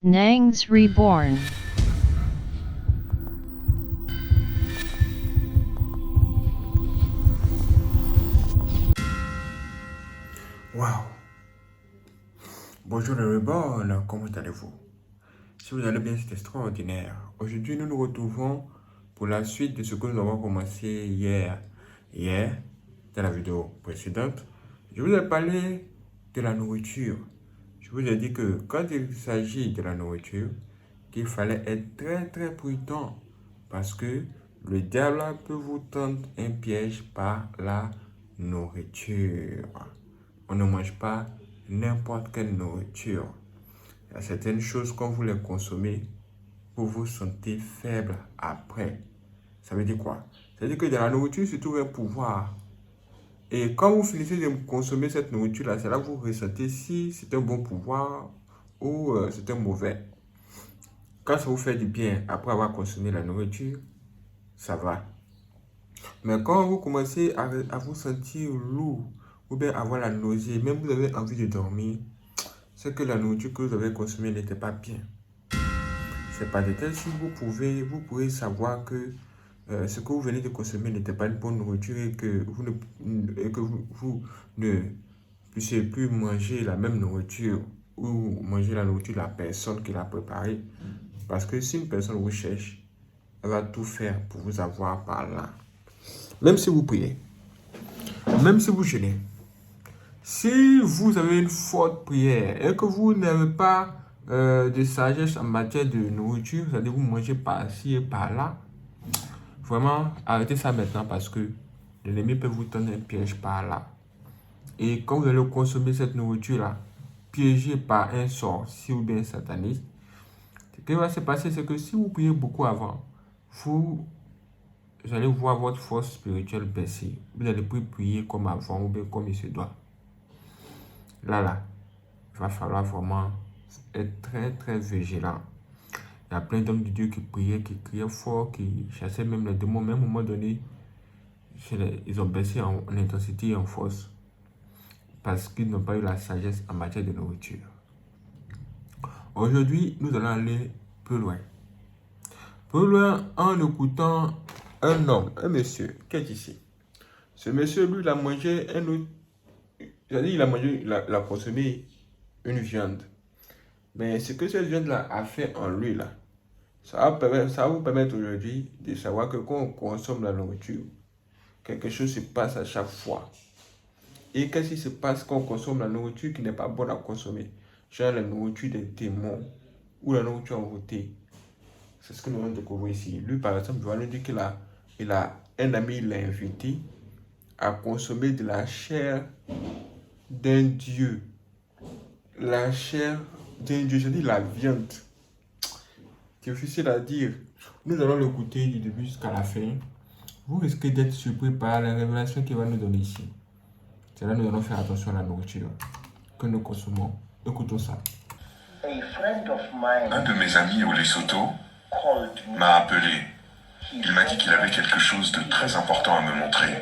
Nangs Reborn. Waouh! Bonjour les Reborn, comment allez-vous? Si vous allez bien, c'est extraordinaire. Aujourd'hui, nous nous retrouvons pour la suite de ce que nous avons commencé hier. Hier, dans la vidéo précédente, je vous ai parlé de la nourriture. Je vous ai dit que quand il s'agit de la nourriture, qu'il fallait être très très prudent parce que le diable peut vous tendre un piège par la nourriture. On ne mange pas n'importe quelle nourriture. Il y a certaines choses, quand vous les consommez, vous vous sentez faible après. Ça veut dire quoi? Ça veut dire que dans la nourriture se trouve un pouvoir. Et quand vous finissez de consommer cette nourriture-là, c'est là que vous ressentez si c'est un bon pouvoir ou c'est un mauvais. Quand ça vous fait du bien après avoir consommé la nourriture, ça va. Mais quand vous commencez à vous sentir lourd ou bien avoir la nausée, même vous avez envie de dormir, c'est que la nourriture que vous avez consommée n'était pas bien. C'est pas de tel si vous pourrez savoir que ce que vous venez de consommer n'était pas une bonne nourriture et que vous ne puissiez plus manger la même nourriture ou manger la nourriture de la personne qui l'a préparée. Parce que si une personne vous cherche, elle va tout faire pour vous avoir par là. Même si vous priez, même si vous jeûnez, si vous avez une forte prière et que vous n'avez pas de sagesse en matière de nourriture, c'est-à-dire vous mangez par-ci et par-là, vraiment arrêtez ça maintenant parce que l'ennemi peut vous tendre un piège par là. Et quand vous allez consommer cette nourriture-là, piégée par un sorcier ou bien un sataniste, ce qui va se passer, c'est que si vous priez beaucoup avant, vous allez voir votre force spirituelle baisser. Vous allez plus prier comme avant ou bien comme il se doit. Là, il va falloir vraiment être très, très vigilant. Il y a plein d'hommes de Dieu qui priaient, qui criaient fort, qui chassaient même les démons. Même à un moment donné, ils ont baissé en intensité et en force parce qu'ils n'ont pas eu la sagesse en matière de nourriture. Aujourd'hui, nous allons aller plus loin. Plus loin en écoutant un homme, un monsieur, qui est ici. Ce monsieur, lui, il a mangé un autre. C'est-à-dire, il a consommé une viande. Mais ce que cette viande-là a fait en lui, là, ça va vous permettre aujourd'hui de savoir que quand on consomme la nourriture, quelque chose se passe à chaque fois. Et qu'est-ce qui se passe quand on consomme la nourriture qui n'est pas bonne à consommer? Genre la nourriture des démons ou la nourriture envoûtée. C'est ce que nous allons découvrir ici. Lui, par exemple, il va nous dire qu'il a un ami, il l'a invité à consommer de la chair d'un dieu. La chair d'un dieu, c'est-à-dire la viande. C'est difficile à dire. Nous allons le goûter du début jusqu'à la fin. Vous risquez d'être surpris par la révélation qu'il va nous donner ici. C'est là que nous allons faire attention à la nourriture que nous consommons. Écoutons ça. Un de mes amis au Lesotho m'a appelé. Il m'a dit qu'il avait quelque chose de très important à me montrer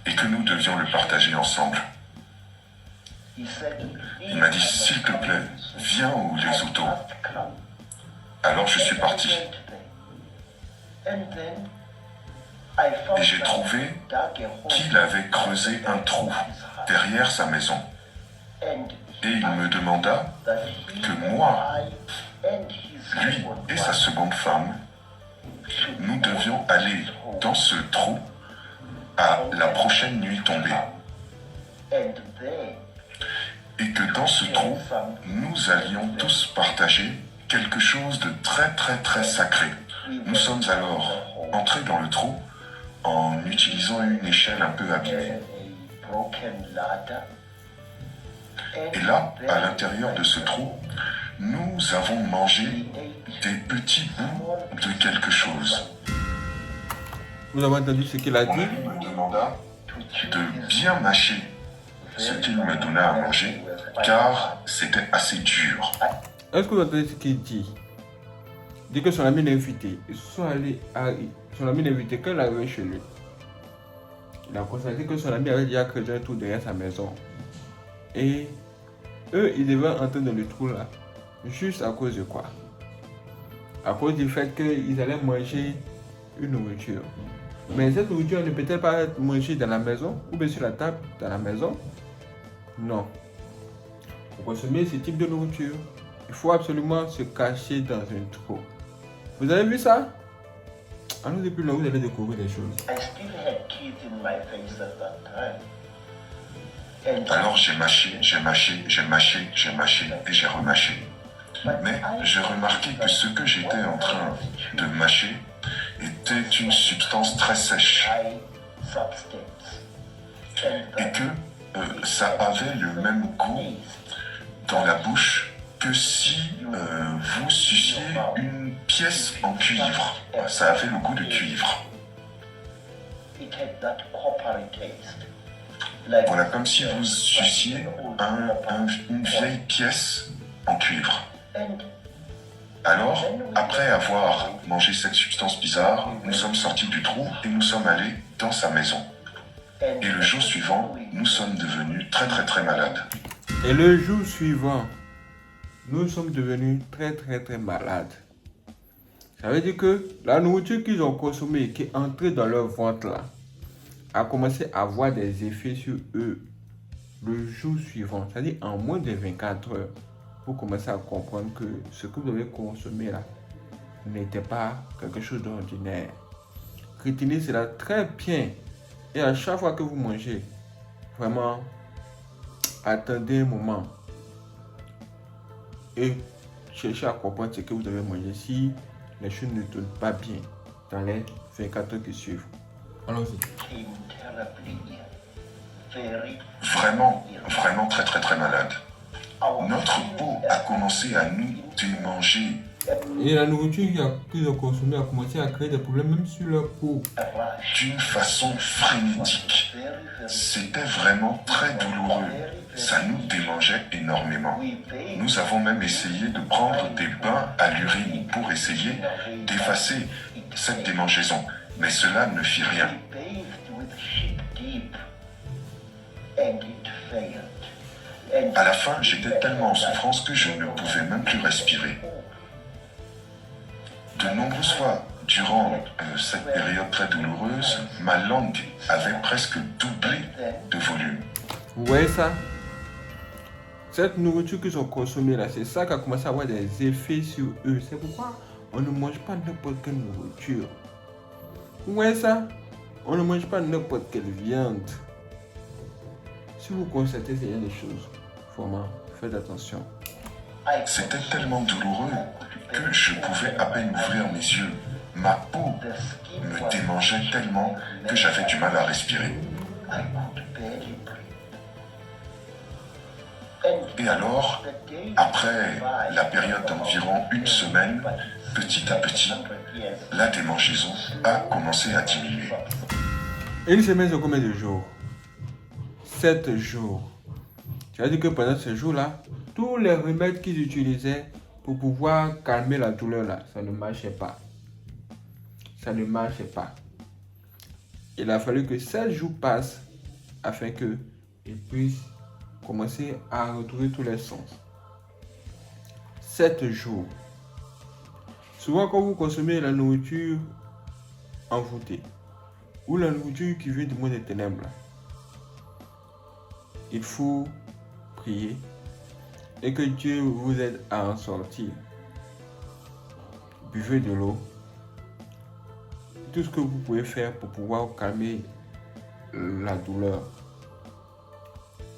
et que nous devions le partager ensemble. Il m'a dit, s'il te plaît, viens au Lesotho. Alors je suis parti. Et j'ai trouvé qu'il avait creusé un trou derrière sa maison. Et il me demanda que moi, lui et sa seconde femme, nous devions aller dans ce trou à la prochaine nuit tombée. Et que dans ce trou, nous allions tous partager quelque chose de très très très sacré. Nous sommes alors entrés dans le trou en utilisant une échelle un peu abîmée. Et là, à l'intérieur de ce trou, nous avons mangé des petits bouts de quelque chose. Vous avez entendu ce qu'il a dit? Il me demanda de bien mâcher ce qu'il me donna à manger, car c'était assez dur. Est-ce que vous entendez ce qu'il dit? Il dit que son ami l'a invité. Ils sont allés à son ami l'a invité quand il est arrivé chez lui. Il a constaté que son ami avait déjà creusé un trou derrière sa maison. Et eux, ils devaient entrer dans le trou là. Juste à cause de quoi? À cause du fait qu'ils allaient manger une nourriture. Mais cette nourriture ne peut-elle pas être mangée dans la maison ou bien sur la table dans la maison? Non. Pour consommer ce type de nourriture, il faut absolument se cacher dans un trou. Vous avez vu ça? Allons-y plus loin, vous allez découvrir des choses. Alors j'ai mâché et j'ai remâché. Mais j'ai remarqué que ce que j'étais en train de mâcher était une substance très sèche. Et que ça avait le même goût dans la bouche que si vous suciez une pièce en cuivre. Ça avait le goût de cuivre. Voilà, comme si vous suciez une vieille pièce en cuivre. Alors, après avoir mangé cette substance bizarre, nous sommes sortis du trou et nous sommes allés dans sa maison. Et le jour suivant, nous sommes devenus très très très malades. Et le jour suivant, nous sommes devenus très très très malades. Ça veut dire que la nourriture qu'ils ont consommée, qui est entrée dans leur ventre là, a commencé à avoir des effets sur eux le jour suivant. C'est-à-dire en moins de 24 heures, vous commencez à comprendre que ce que vous avez consommé là n'était pas quelque chose d'ordinaire. Retenez cela très bien. Et à chaque fois que vous mangez, vraiment, attendez un moment et cherchez à comprendre ce que vous avez mangé si les choses ne tournent pas bien dans les 24 heures qui suivent. Allons-y. Vraiment, vraiment très très très malade. Notre peau a commencé à nous démanger. Et la nourriture qu'ils ont consommée a commencé à créer des problèmes même sur leur peau. D'une façon frénétique. C'était vraiment très douloureux. Ça nous démangeait énormément. Nous avons même essayé de prendre des bains à l'urine pour essayer d'effacer cette démangeaison. Mais cela ne fit rien. À la fin, j'étais tellement en souffrance que je ne pouvais même plus respirer. De nombreuses fois, durant cette période très douloureuse, ma langue avait presque doublé de volume. Vous voyez ça? Cette nourriture qu'ils ont consommée là, c'est ça qui a commencé à avoir des effets sur eux. C'est pourquoi on ne mange pas n'importe quelle nourriture. Vous voyez ça? On ne mange pas n'importe quelle viande. Si vous constatez ce genre de choses, vraiment, faites attention. C'était tellement douloureux que je pouvais à peine ouvrir mes yeux. Ma peau me démangeait tellement que j'avais du mal à respirer. Et alors, après la période d'environ une semaine, petit à petit, la démangeaison a commencé à diminuer. Une semaine, c'est combien de jours? 7 jours. C'est-à-dire que pendant ce jour-là, tous les remèdes qu'ils utilisaient pour pouvoir calmer la douleur là, ça ne marchait pas. Ça ne marchait pas. Il a fallu que 7 jours passent afin qu'ils puissent commencer à retrouver tous les sens. 7 jours. Souvent quand vous consommez la nourriture envoûtée ou la nourriture qui vient du monde des ténèbres, il faut prier et que Dieu vous aide à en sortir. Buvez de l'eau. Tout ce que vous pouvez faire pour pouvoir calmer la douleur.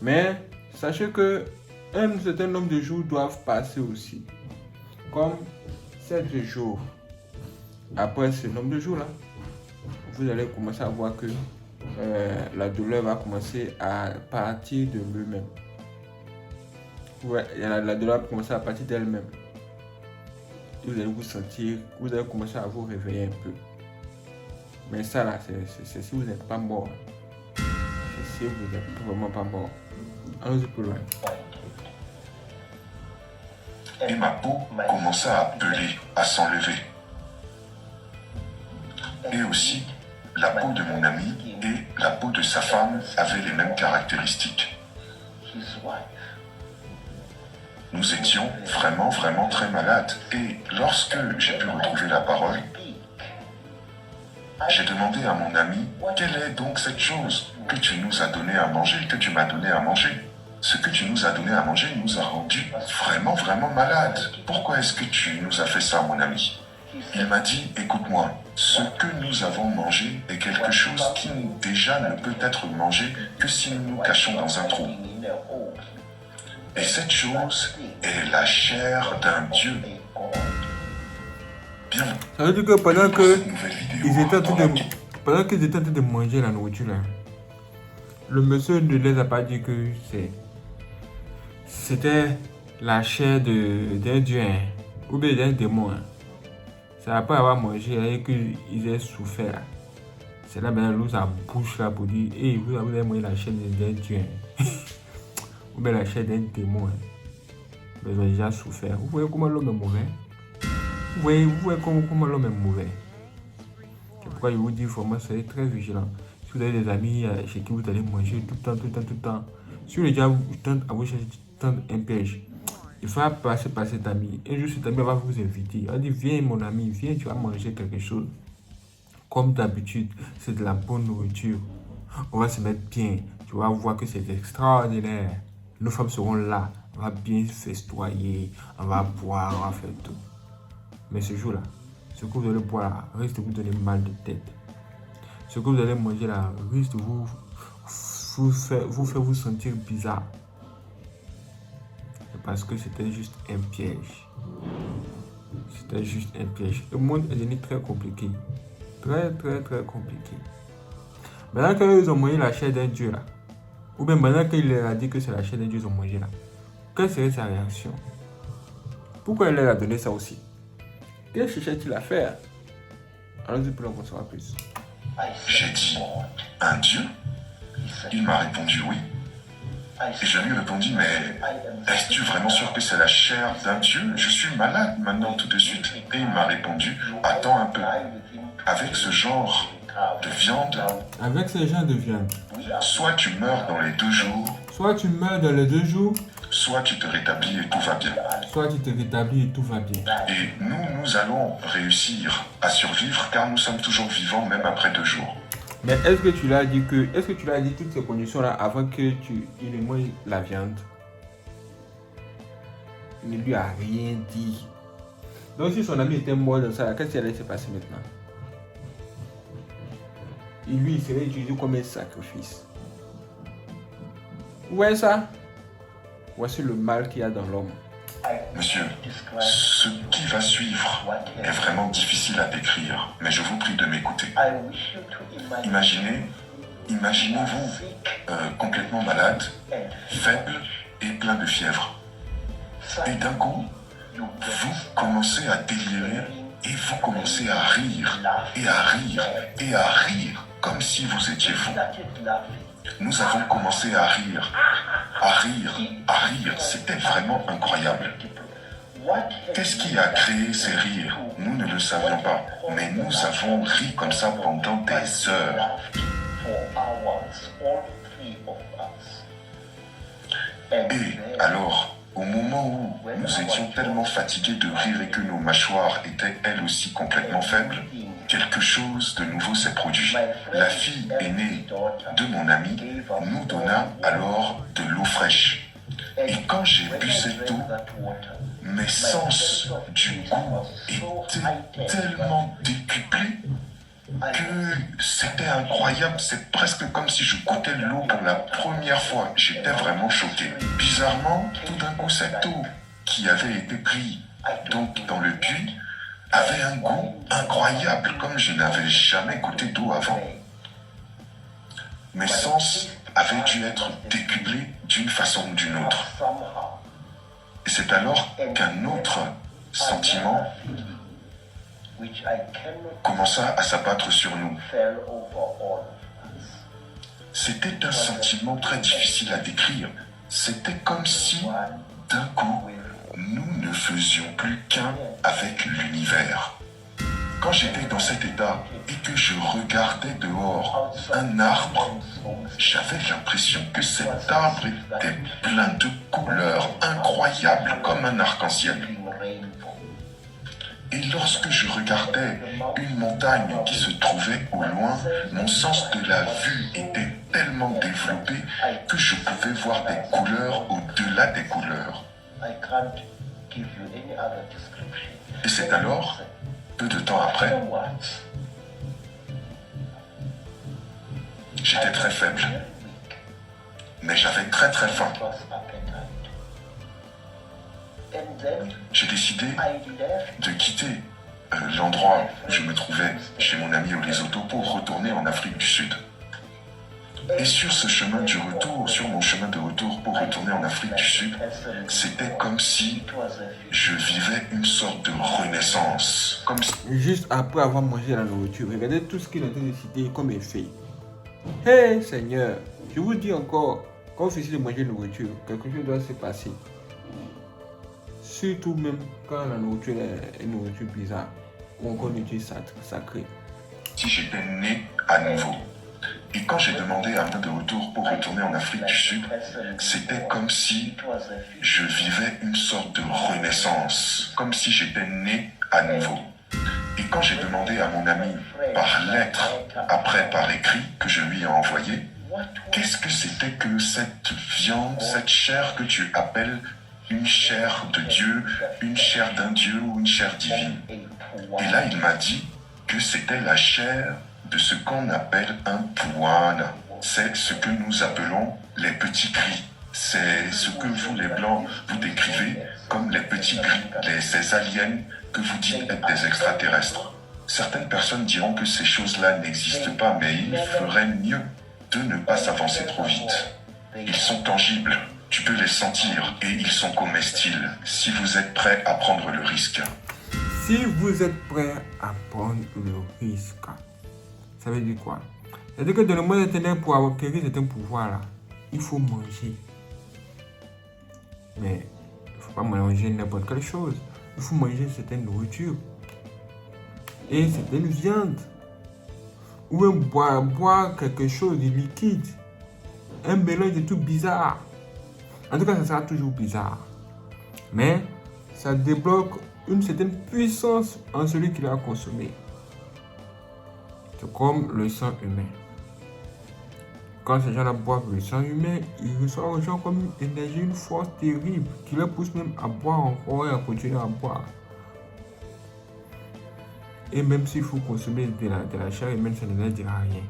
Mais sachez que un certain nombre de jours doivent passer aussi. Comme 7 jours. Après ce nombre de jours-là, vous allez commencer à voir que la douleur va commencer à partir de lui-même. Ouais, la douleur va commencer à partir d'elle-même. Vous allez vous sentir, vous allez commencer à vous réveiller un peu. Mais ça là, c'est si vous n'êtes pas mort. C'est si vous n'êtes vraiment pas mort. Allons-y plus loin. Et ma peau commença à peler, à s'enlever. Et aussi, la peau de mon ami et la peau de sa femme avaient les mêmes caractéristiques. nous étions vraiment, vraiment très malades. Et lorsque j'ai pu retrouver la parole, j'ai demandé à mon ami, quelle est donc cette chose que tu nous as donné à manger, que tu m'as donné à manger? Ce que tu nous as donné à manger nous a rendus vraiment, vraiment malades. Pourquoi est-ce que tu nous as fait ça, mon ami? Il m'a dit, écoute-moi, ce que nous avons mangé est quelque chose qui déjà ne peut être mangé que si nous nous cachons dans un trou. Et cette chose est la chair d'un Dieu. Bien. Ça veut dire que pendant Cette que nouvelle vidéo ils étaient en train dans de, pendant qu'ils étaient en train de manger la nourriture là, le monsieur ne les a pas dit que c'était la chair d'un dieu hein, ou bien d'un démon. Hein. C'est après avoir mangé et qu'ils aient souffert. Là. C'est là maintenant l'ours sa bouche là pour dire hey, vous avez mangé la chair d'un dieu hein. Ou bien la chair d'un démon. Hein. Mais ils ont déjà souffert. Vous voyez comment l'homme est mauvais? Vous voyez comment l'homme est mauvais. C'est pourquoi je vous dis, vraiment, soyez très vigilant. Si vous avez des amis chez qui vous allez manger tout le temps, si le diable tente à vous chercher un piège, il va passer par cet ami. Un jour, cet ami va vous inviter. Il va dire, viens mon ami, viens, tu vas manger quelque chose. Comme d'habitude, c'est de la bonne nourriture. On va se mettre bien. Tu vas voir que c'est extraordinaire. Nos femmes seront là. On va bien festoyer. On va boire, on va faire tout. Mais ce jour-là, ce que vous allez boire là, risque de vous donner mal de tête. Ce que vous allez manger là, risque de vous faire vous sentir bizarre. C'est parce que c'était juste un piège. C'était juste un piège. Le monde est devenu très compliqué. Très, très, très compliqué. Maintenant qu'ils ont mangé la chair d'un dieu là, ou bien maintenant qu'il leur a dit que c'est la chair d'un dieu qu'ils ont mangé là, quelle serait sa réaction? Pourquoi il leur a donné ça aussi? Quel cherchait-il à faire? Allons-y pour en savoir plus. J'ai dit, un Dieu? Il m'a répondu oui. Et je lui ai répondu, mais es-tu vraiment sûr que c'est la chair d'un Dieu? Je suis malade maintenant tout de suite. Et il m'a répondu, attends un peu. Avec ce genre de viande, Avec ce genre de viande, soit tu meurs dans les 2 jours, soit tu meurs dans les 2 jours, soit tu te rétablis et tout va bien. soit tu te rétablis et tout va bien. Et nous allons réussir à survivre car nous sommes toujours vivants même après 2 jours. Mais est-ce que tu lui as dit toutes ces conditions là avant que il ne mange la viande? Il ne lui a rien dit. Donc si son ami était mort dans ça, qu'est-ce qui allait se passer maintenant? Il serait utilisé comme un sacrifice. Vous voyez ça? Voici le mal qu'il y a dans l'homme. Monsieur, ce qui va suivre est vraiment difficile à décrire, mais je vous prie de m'écouter. Imaginez-vous complètement malade, faible et plein de fièvre. Et d'un coup, vous commencez à délirer et vous commencez à rire, et à rire, et à rire, comme si vous étiez fou. Nous avons commencé à rire, à rire, à rire. C'était vraiment incroyable. Qu'est-ce qui a créé ces rires? Nous ne le savions pas, mais nous avons ri comme ça pendant des heures. Et alors, au moment où nous étions tellement fatigués de rire et que nos mâchoires étaient elles aussi complètement faibles, quelque chose de nouveau s'est produit. La fille aînée de mon ami nous donna alors de l'eau fraîche. Et quand j'ai bu cette eau, mes sens du goût étaient tellement décuplés que c'était incroyable. C'est presque comme si je goûtais l'eau pour la première fois. J'étais vraiment choqué. Bizarrement, tout d'un coup, cette eau qui avait été prise donc dans le puits avait un goût incroyable, comme je n'avais jamais goûté d'eau avant. Mes sens avaient dû être décuplés d'une façon ou d'une autre. Et c'est alors qu'un autre sentiment commença à s'abattre sur nous. C'était un sentiment très difficile à décrire. C'était comme si, d'un coup, nous ne faisions plus qu'un avec l'univers. Quand j'étais dans cet état et que je regardais dehors un arbre, j'avais l'impression que cet arbre était plein de couleurs incroyables comme un arc-en-ciel. Et lorsque je regardais une montagne qui se trouvait au loin, mon sens de la vue était tellement développé que je pouvais voir des couleurs au-delà des couleurs. Et c'est alors, peu de temps après, j'étais très faible, mais j'avais très faim. J'ai décidé de quitter l'endroit où je me trouvais chez mon ami au Lesotho pour retourner en Afrique du Sud. Et sur ce chemin du retour, sur mon chemin de retour pour retourner en Afrique du Sud, c'était comme si je vivais une sorte de renaissance. Comme si... Juste après avoir mangé la nourriture, regardez tout ce qu'il a été cité comme effet. Hey Seigneur, je vous dis encore, quand vous finissez de manger la nourriture, quelque chose doit se passer. Surtout même quand la nourriture est une nourriture bizarre ou encore une nourriture sacrée. Si j'étais né à nouveau. Et quand j'ai demandé à mon de retour pour retourner en Afrique du Sud, c'était comme si je vivais une sorte de renaissance, comme si j'étais né à nouveau. Et quand j'ai demandé à mon ami par lettre, après par écrit que je lui ai envoyé, qu'est-ce que c'était que cette viande, cette chair que tu appelles une chair de Dieu, une chair d'un Dieu ou une chair divine? Et là, il m'a dit que c'était la chair de ce qu'on appelle un puana. C'est ce que nous appelons les petits gris. C'est ce que vous, les Blancs, vous décrivez comme les petits gris, ces aliens que vous dites être des extraterrestres. Certaines personnes diront que ces choses-là n'existent pas, mais il ferait mieux de ne pas s'avancer trop vite. Ils sont tangibles, tu peux les sentir et ils sont comestibles si vous êtes prêt à prendre le risque. Si vous êtes prêt à prendre le risque, ça veut dire quoi? Ça veut dire que dans le monde éternel, pour acquérir certains pouvoirs-là, il faut manger. Mais il ne faut pas manger n'importe quelle chose. Il faut manger certaines nourritures. Et certaines viandes. Ou même boire quelque chose de liquide. Un mélange de tout bizarre. En tout cas, ça sera toujours bizarre. Mais ça débloque une certaine puissance en celui qui l'a consommé. C'est comme le sang humain. Quand ces gens-là boivent le sang humain, ils reçoivent aux gens comme une énergie, une force terrible qui leur pousse même à boire encore et à continuer à boire. Et même s'il faut consommer de la chair humaine, ça ne leur dira rien.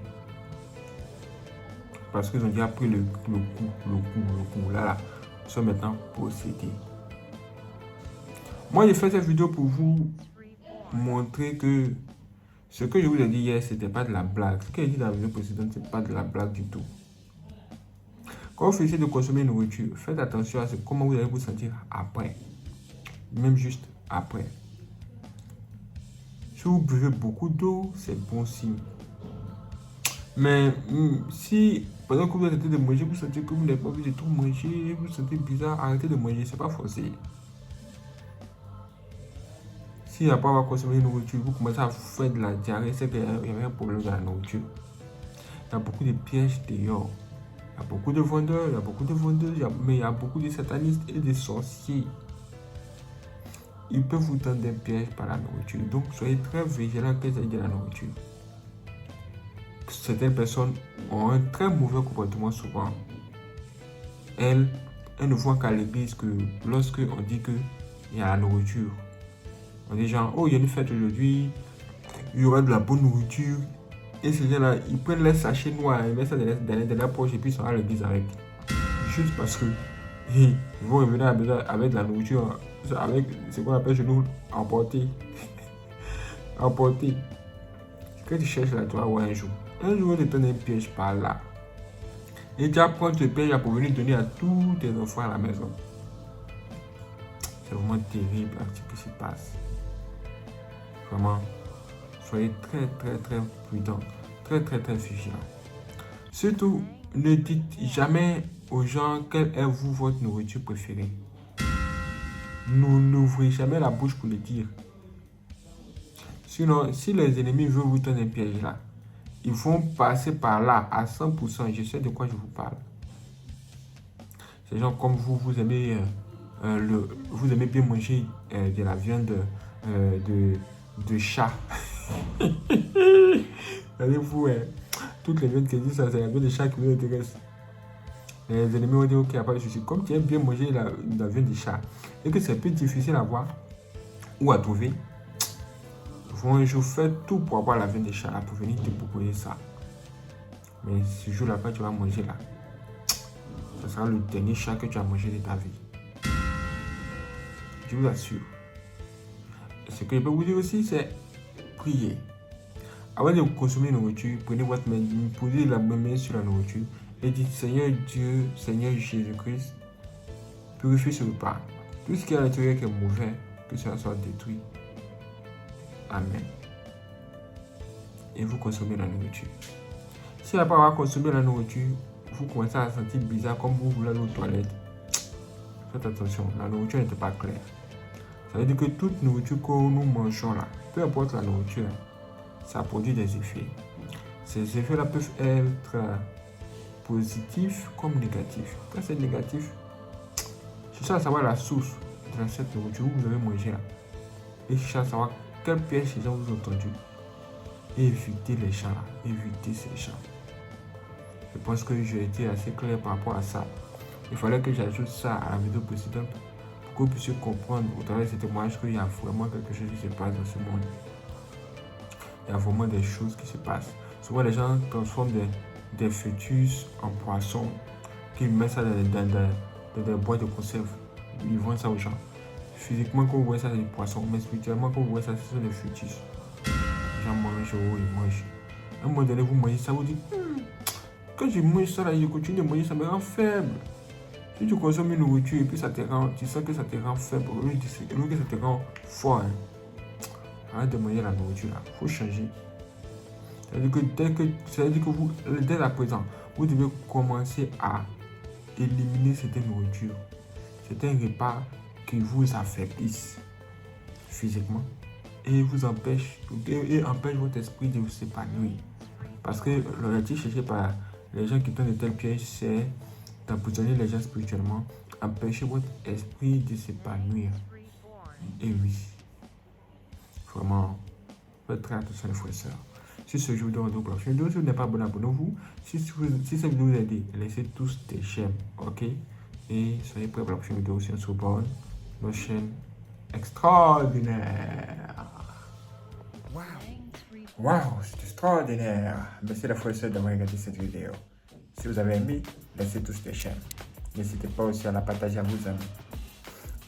Parce qu'ils ont déjà pris le coup. Là, ils sont maintenant possédés. Moi, j'ai fait cette vidéo pour vous montrer que ce que je vous ai dit hier, ce n'était pas de la blague. Ce que j'ai dit dans la vidéo précédente, ce n'est pas de la blague du tout. Quand vous finissez de consommer une nourriture, faites attention à comment vous allez vous sentir après. Même juste après. Si vous buvez beaucoup d'eau, c'est bon signe. Mais si pendant que vous arrêtez de manger, vous sentez que vous n'avez pas envie de tout manger, vous sentez bizarre, arrêtez de manger, c'est pas forcé. Si après avoir consommé une nourriture, vous commencez à faire de la diarrhée, c'est qu'il y avait un problème dans la nourriture. Il y a beaucoup de pièges dehors. Il y a beaucoup de vendeurs, il y a beaucoup de vendeuses, mais il y a beaucoup de satanistes et de sorciers. Ils peuvent vous tendre des pièges par la nourriture. Donc soyez très vigilants quand il s'agit de la nourriture. Certaines personnes ont un très mauvais comportement souvent. Elles ne voient qu'à l'église que lorsque on dit qu'il y a la nourriture. On dit genre, oh il y a une fête aujourd'hui, il y aura de la bonne nourriture. Et ces gens-là, ils prennent les sachets noirs, ils mettent ça dans la poche et puis ils sont à l'église avec. Juste parce que ils vont revenir à la maison avec de la nourriture, avec ce qu'on appelle chez nous emporter. Emporter. Quand tu cherches là, tu vas voir un jour. Un jour, tu te donnes un piège par là. Et tu apprends ce piège pour venir donner à tous tes enfants à la maison. C'est vraiment terrible ce qui se passe. Vraiment, soyez très prudents, très vigilants. Surtout, ne dites jamais aux gens quelle est votre nourriture préférée. N'ouvrez jamais la bouche pour le dire. Sinon, si les ennemis veulent vous tendre un piège là, ils vont passer par là à 100%. Je sais de quoi je vous parle. Ces gens comme vous aimez, vous aimez bien manger de la viande de chat. Regardez-vous, toutes les viandes qui disent ça, c'est la viande de chat qui vous intéresse. Les ennemis vont dire, ok, il n'y a pas de souci. Comme tu aimes bien manger la viande de chat et que c'est plus difficile à voir ou à trouver, je fais tout pour avoir la viande de chat là, pour venir te proposer ça. Mais ce jour-là, quand tu vas manger là, ce sera le dernier chat que tu as mangé de ta vie. Je vous assure. Ce que je peux vous dire aussi, c'est prier. Avant de consommer la nourriture, prenez votre main, posez la main sur la nourriture et dites Seigneur Dieu, Seigneur Jésus-Christ, purifie ce repas. Tout ce qui est à l'intérieur qui est mauvais, que cela soit détruit. Amen. Et vous consommez la nourriture. Si après avoir consommé la nourriture, vous commencez à sentir bizarre comme vous voulez aller aux toilettes, faites attention, la nourriture n'était pas claire. Ça veut dire que toute nourriture que nous mangeons là, peu importe la nourriture, ça produit des effets. Ces effets-là peuvent être positifs comme négatifs. Quand c'est négatif, cherchez à savoir la source de cette nourriture que vous avez mangée là. Et cherchez à savoir quel piège ces gens vous ont tendu. Et évitez les champs là, évitez ces champs. Je pense que j'ai été assez clair par rapport à ça. Il fallait que j'ajoute ça à la vidéo précédente pour que vous puissiez comprendre au travers de ces témoignages qu'il y a vraiment quelque chose qui se passe dans ce monde. Il y a vraiment des choses qui se passent. Souvent les gens transforment des fœtus en poissons, qu'ils mettent ça dans des boîtes de conserve. Ils vendent ça aux gens. Physiquement, quand vous voyez ça, c'est des poissons, mais spirituellement, quand vous voyez ça, ce sont des fœtus. Les gens mangent, ils mangent. À un moment donné, vous mangez ça, vous dites quand je mange ça, là, je continue de manger, ça me rend faible. Si tu consommes une nourriture et puis ça te rend, tu sens que ça te rend faible, au lieu que ça te rend fort, arrête de manger la nourriture là, il faut changer. C'est-à-dire que vous, dès à présent, vous devez commencer à éliminer certaines nourritures, certains repas qui vous affaiblissent physiquement et vous empêchent votre esprit de s'épanouir. Parce que l'objectif cherché par les gens qui tendent de tels pièges, c'est d'emprisonner les gens spirituellement, empêcher votre esprit de s'épanouir. Et oui, vraiment, faites très attention les frères et sœurs. Si ce jour vous donne une prochaine vidéo, si vous n'êtes pas abonné, abonnez-vous. Si cette vidéo vous a aidé, laissez tous des j'aime, ok? Et soyez prêts pour la prochaine vidéo sur Soborn, notre chaîne extraordinaire. Waouh, c'est extraordinaire. Merci la frère et sœur d'avoir regardé cette vidéo. Si vous avez aimé, laissez tous des j'aime. N'hésitez pas aussi à la partager à vos amis.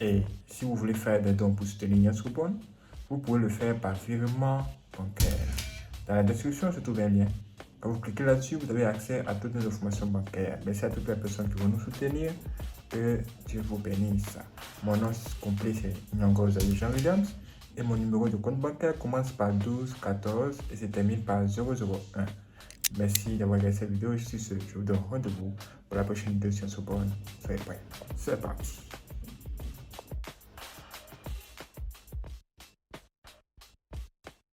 Et si vous voulez faire des dons pour soutenir Soborn, vous pouvez le faire par virement bancaire. Dans la description se trouve un lien. Quand vous cliquez là-dessus, vous avez accès à toutes nos informations bancaires. Merci à toutes les personnes qui vont nous soutenir. Que Dieu vous bénisse. Mon nom complet c'est Nyongoza Jean Williams. Et mon numéro de compte bancaire commence par 12 14 et se termine par 001. Merci d'avoir regardé cette vidéo. Je vous donne rendez-vous pour la prochaine vidéo sur Soborn. Soyez prêts. C'est parti.